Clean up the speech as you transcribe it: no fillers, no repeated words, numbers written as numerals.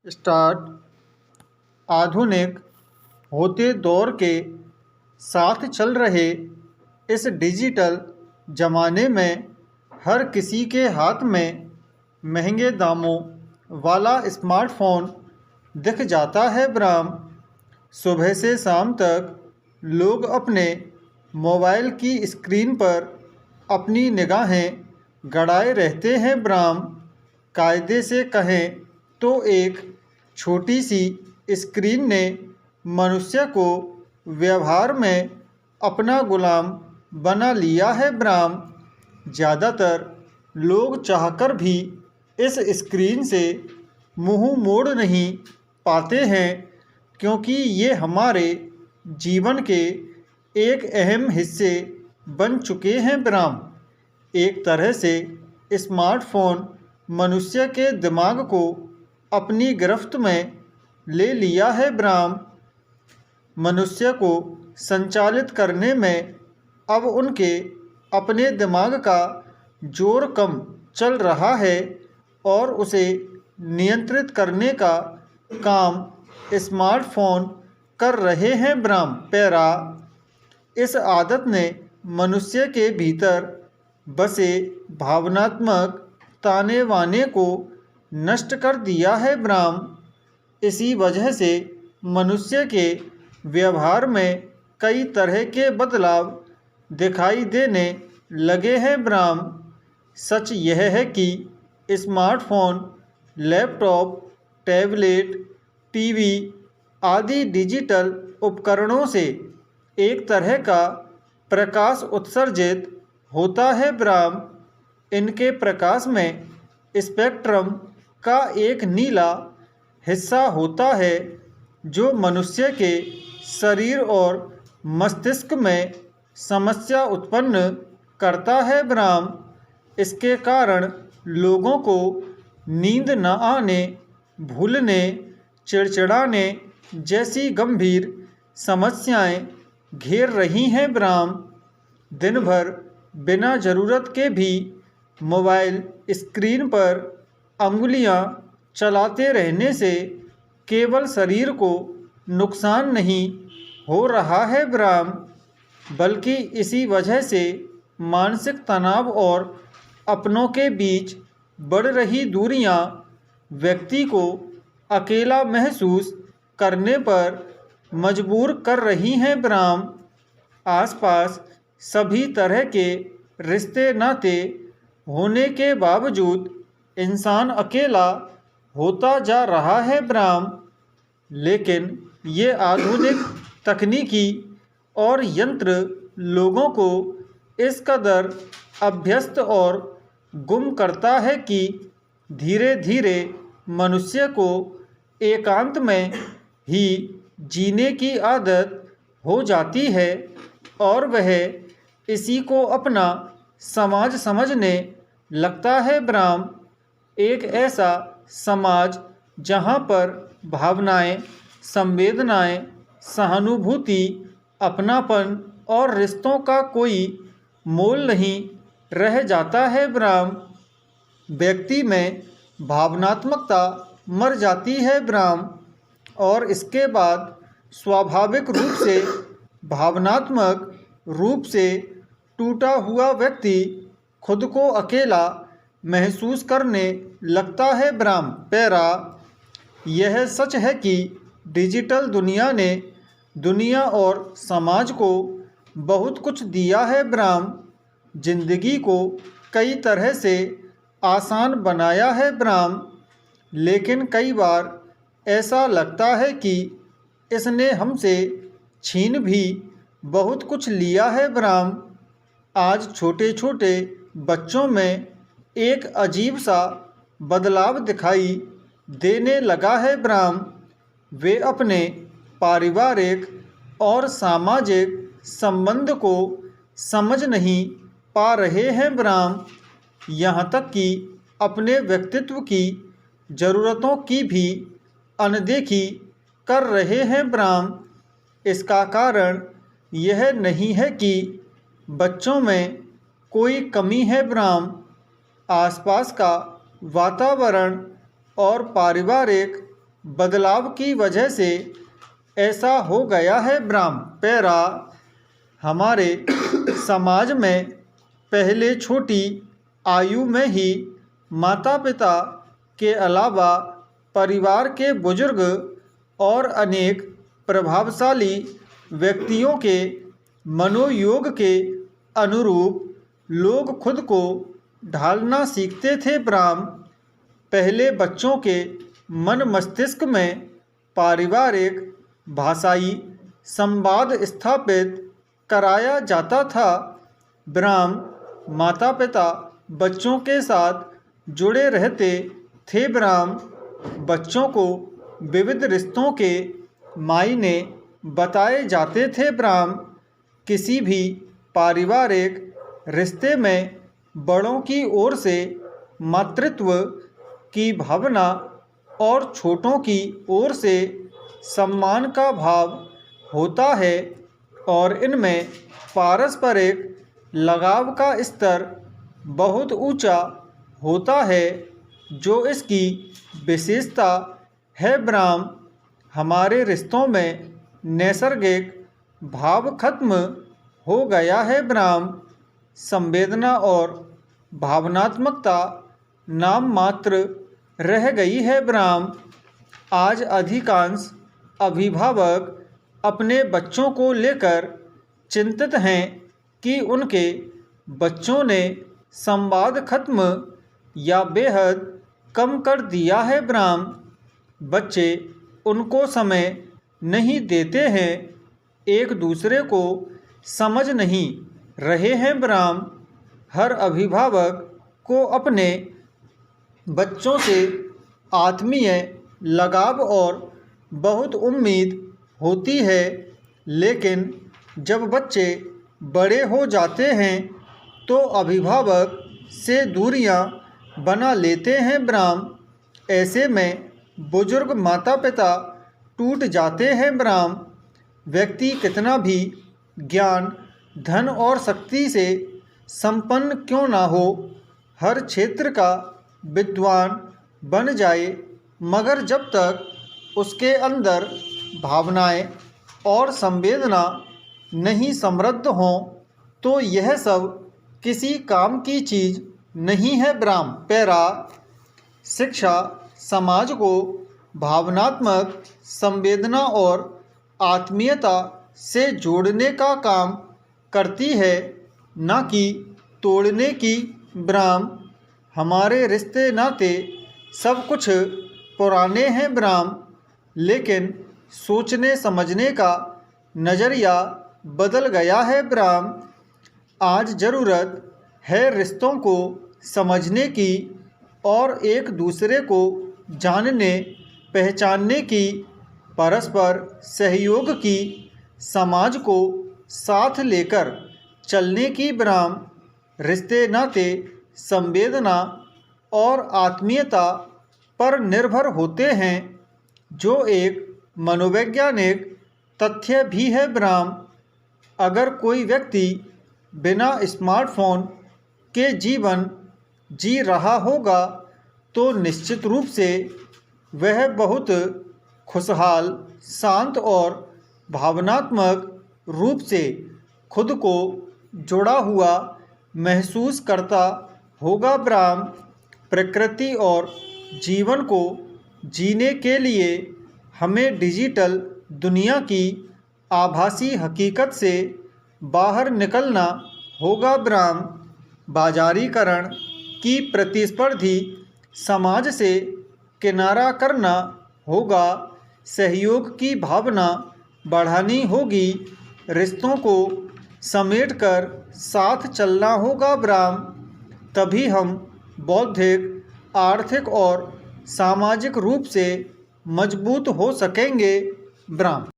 Start. आधुनिक होते दौर के साथ चल रहे इस डिजिटल ज़माने में हर किसी के हाथ में महंगे दामों वाला स्मार्टफोन दिख जाता है ब्राम। सुबह से शाम तक लोग अपने मोबाइल की स्क्रीन पर अपनी निगाहें गड़ाए रहते हैं ब्राम। कायदे से कहें तो एक छोटी सी स्क्रीन ने मनुष्य को व्यवहार में अपना गुलाम बना लिया है ब्राम। ज़्यादातर लोग चाहकर भी इस स्क्रीन से मुंह मोड़ नहीं पाते हैं, क्योंकि ये हमारे जीवन के एक अहम हिस्से बन चुके हैं ब्राम। एक तरह से स्मार्टफोन मनुष्य के दिमाग को अपनी गिरफ्त में ले लिया है ब्राम। मनुष्य को संचालित करने में अब उनके अपने दिमाग का जोर कम चल रहा है और उसे नियंत्रित करने का काम स्मार्टफोन कर रहे हैं ब्राम। पैरा इस आदत ने मनुष्य के भीतर बसे भावनात्मक ताने बाने को नष्ट कर दिया है ब्राम। इसी वजह से मनुष्य के व्यवहार में कई तरह के बदलाव दिखाई देने लगे हैं ब्राम। सच यह है कि स्मार्टफोन, लैपटॉप, टैबलेट, टीवी आदि डिजिटल उपकरणों से एक तरह का प्रकाश उत्सर्जित होता है ब्राम। इनके प्रकाश में स्पेक्ट्रम का एक नीला हिस्सा होता है जो मनुष्य के शरीर और मस्तिष्क में समस्या उत्पन्न करता है ब्राम। इसके कारण लोगों को नींद न आने, भूलने, चिड़चिड़ाने जैसी गंभीर समस्याएं घेर रही हैं ब्राम। दिन भर बिना ज़रूरत के भी मोबाइल स्क्रीन पर अंगुलियां चलाते रहने से केवल शरीर को नुकसान नहीं हो रहा है ब्राम, बल्कि इसी वजह से मानसिक तनाव और अपनों के बीच बढ़ रही दूरियां व्यक्ति को अकेला महसूस करने पर मजबूर कर रही हैं ब्राम। आसपास सभी तरह के रिश्ते नाते होने के बावजूद इंसान अकेला होता जा रहा है ब्राम। लेकिन ये आधुनिक तकनीकी और यंत्र लोगों को इस कदर अभ्यस्त और गुम करता है कि धीरे धीरे मनुष्य को एकांत में ही जीने की आदत हो जाती है और वह इसी को अपना समाज समझने लगता है ब्राम। एक ऐसा समाज जहाँ पर भावनाएं, संवेदनाएं, सहानुभूति, अपनापन और रिश्तों का कोई मोल नहीं रह जाता है ब्राम। व्यक्ति में भावनात्मकता मर जाती है ब्राम और इसके बाद स्वाभाविक रूप से भावनात्मक रूप से टूटा हुआ व्यक्ति खुद को अकेला महसूस करने लगता है ब्राम। पैरा यह सच है कि डिजिटल दुनिया ने दुनिया और समाज को बहुत कुछ दिया है ब्राम। जिंदगी को कई तरह से आसान बनाया है ब्राम, लेकिन कई बार ऐसा लगता है कि इसने हमसे छीन भी बहुत कुछ लिया है ब्राम। आज छोटे छोटे बच्चों में एक अजीब सा बदलाव दिखाई देने लगा है ब्राम। वे अपने पारिवारिक और सामाजिक संबंध को समझ नहीं पा रहे हैं ब्राम। यहाँ तक कि अपने व्यक्तित्व की ज़रूरतों की भी अनदेखी कर रहे हैं ब्राम। इसका कारण यह नहीं है कि बच्चों में कोई कमी है ब्राम। आसपास का वातावरण और पारिवारिक बदलाव की वजह से ऐसा हो गया है ब्राह्म। पैरा हमारे समाज में पहले छोटी आयु में ही माता पिता के अलावा परिवार के बुजुर्ग और अनेक प्रभावशाली व्यक्तियों के मनोयोग के अनुरूप लोग खुद को ढालना सीखते थे ब्राह्म। पहले बच्चों के मन मस्तिष्क में पारिवारिक भाषाई संवाद स्थापित कराया जाता था। ब्राह्म माता पिता बच्चों के साथ जुड़े रहते थे। ब्राह्म बच्चों को विविध रिश्तों के मायने बताए जाते थे। ब्राह्म किसी भी पारिवारिक रिश्ते में बड़ों की ओर से मातृत्व की भावना और छोटों की ओर से सम्मान का भाव होता है और इनमें पारस्परिक लगाव का स्तर बहुत ऊंचा होता है, जो इसकी विशेषता है। ब्राह्म हमारे रिश्तों में नैसर्गिक भाव खत्म हो गया है। ब्राह्म संवेदना और भावनात्मकता नाम मात्र रह गई है। ब्राह्म आज अधिकांश अभिभावक अपने बच्चों को लेकर चिंतित हैं कि उनके बच्चों ने संवाद खत्म या बेहद कम कर दिया है। ब्राह्म बच्चे उनको समय नहीं देते हैं, एक दूसरे को समझ नहीं रहे हैं। ब्राह्म हर अभिभावक को अपने बच्चों से आत्मीय लगाव और बहुत उम्मीद होती है, लेकिन जब बच्चे बड़े हो जाते हैं तो अभिभावक से दूरियां बना लेते हैं। ब्राह्म ऐसे में बुजुर्ग माता पिता टूट जाते हैं। ब्राह्म व्यक्ति कितना भी ज्ञान धन और शक्ति से संपन्न क्यों ना हो, हर क्षेत्र का विद्वान बन जाए, मगर जब तक उसके अंदर भावनाएं और संवेदना नहीं समृद्ध हों तो यह सब किसी काम की चीज़ नहीं है। ब्राह्म पैरा शिक्षा समाज को भावनात्मक संवेदना और आत्मीयता से जोड़ने का काम करती है, न कि तोड़ने की। ब्राह्म हमारे रिश्ते नाते सब कुछ पुराने हैं। ब्राह्म लेकिन सोचने समझने का नज़रिया बदल गया है। ब्राह्म आज ज़रूरत है रिश्तों को समझने की और एक दूसरे को जानने पहचानने की, परस्पर सहयोग की, समाज को साथ लेकर चलने की। ब्राह्म रिश्ते नाते संवेदना और आत्मीयता पर निर्भर होते हैं, जो एक मनोवैज्ञानिक तथ्य भी है। ब्राह्म अगर कोई व्यक्ति बिना स्मार्टफोन के जीवन जी रहा होगा तो निश्चित रूप से वह बहुत खुशहाल, शांत और भावनात्मक रूप से खुद को जुड़ा हुआ महसूस करता होगा। ब्राह्म प्रकृति और जीवन को जीने के लिए हमें डिजिटल दुनिया की आभासी हकीकत से बाहर निकलना होगा। ब्राह्म बाजारीकरण की प्रतिस्पर्धी समाज से किनारा करना होगा, सहयोग की भावना बढ़ानी होगी, रिश्तों को समेटकर साथ चलना होगा। ब्राह्म तभी हम बौद्धिक, आर्थिक और सामाजिक रूप से मजबूत हो सकेंगे। ब्राह्म